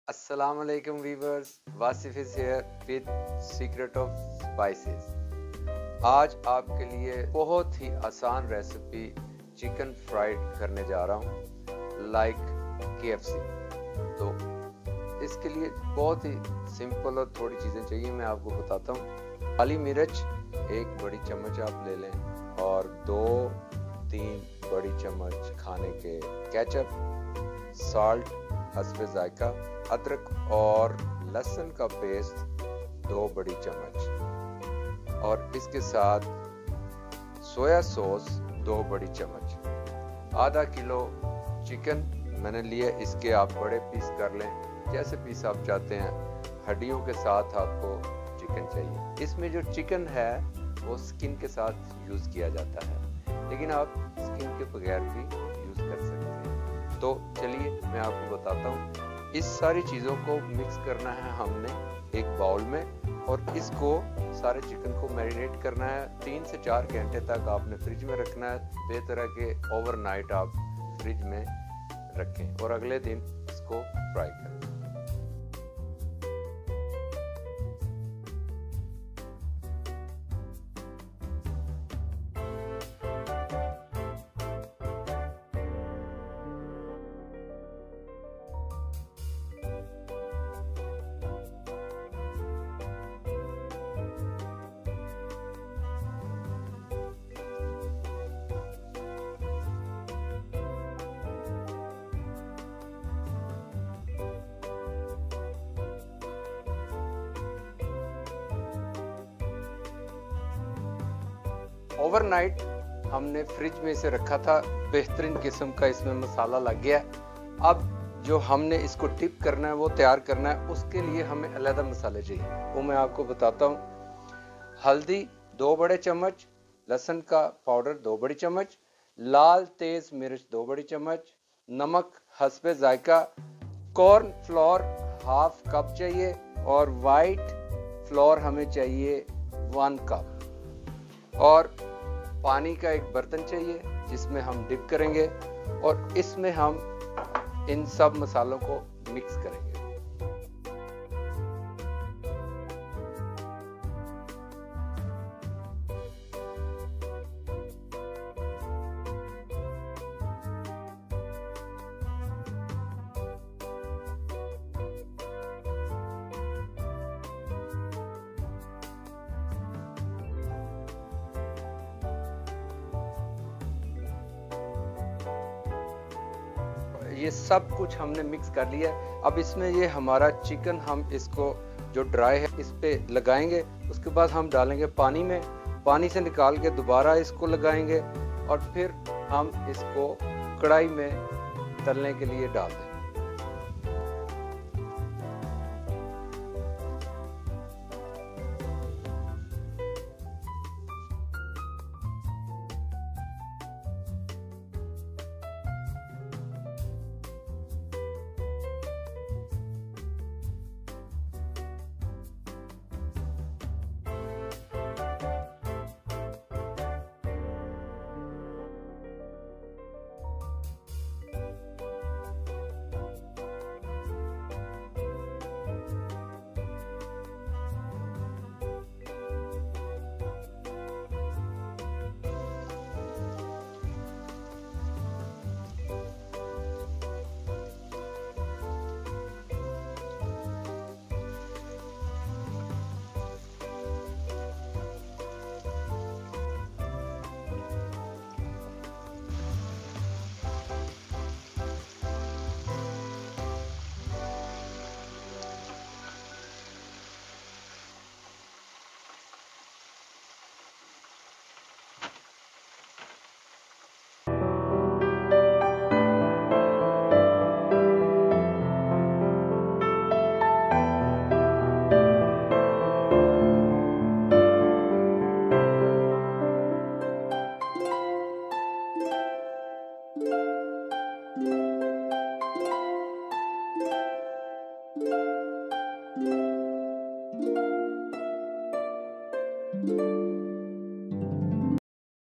अस्सलाम वालेकुम viewers, Wasif is here with secret of spices. आज आपके लिए बहुत ही आसान रेसिपी चिकन फ्राइड करने जा रहा हूँ लाइक KFC। तो इसके लिए बहुत ही सिंपल और थोड़ी चीज़ें चाहिए, मैं आपको बताता हूँ। काली मिर्च 1 बड़ी चम्मच आप ले लें और 2-3 बड़ी चम्मच खाने के केचप, साल्ट हस्बे जायका, अदरक और लहसुन का पेस्ट 2 बड़ी चम्मच और इसके साथ सोया सॉस 2 बड़ी चम्मच। आधा किलो चिकन मैंने लिए, इसके आप बड़े पीस कर लें, जैसे पीस आप चाहते हैं। हड्डियों के साथ आपको चिकन चाहिए। इसमें जो चिकन है वो स्किन के साथ यूज़ किया जाता है, लेकिन आप स्किन के बगैर भी यूज़ कर सकते हैं। तो चलिए मैं आपको बताता हूँ। इस सारी चीज़ों को मिक्स करना है हमने एक बाउल में और इसको सारे चिकन को मैरिनेट करना है। 3 से 4 घंटे तक आपने फ्रिज में रखना है। बेहतर है कि ओवरनाइट आप फ्रिज में रखें और अगले दिन इसको फ्राई करें। ओवरनाइट हमने फ्रिज में इसे रखा था, बेहतरीन किस्म का इसमें मसाला लग गया। अब जो हमने इसको टिप करना है वो तैयार करना है, उसके लिए हमें अलग मसाले चाहिए, वो मैं आपको बताता हूँ। हल्दी 2 बड़े चम्मच, लहसुन का पाउडर 2 बड़ी चम्मच, लाल तेज मिर्च 2 बड़ी चम्मच, नमक हस्बे जायका, कॉर्न फ्लोर 1/2 कप चाहिए और वाइट फ्लोर हमें चाहिए 1 कप और पानी का एक बर्तन चाहिए जिसमें हम डिप करेंगे और इसमें हम इन सब मसालों को मिक्स करेंगे। ये सब कुछ हमने मिक्स कर लिया। अब इसमें ये हमारा चिकन, हम इसको जो ड्राई है इस पे लगाएंगे। उसके बाद हम डालेंगे पानी में, पानी से निकाल के दोबारा इसको लगाएंगे और फिर हम इसको कढ़ाई में तलने के लिए डाल देंगे। है।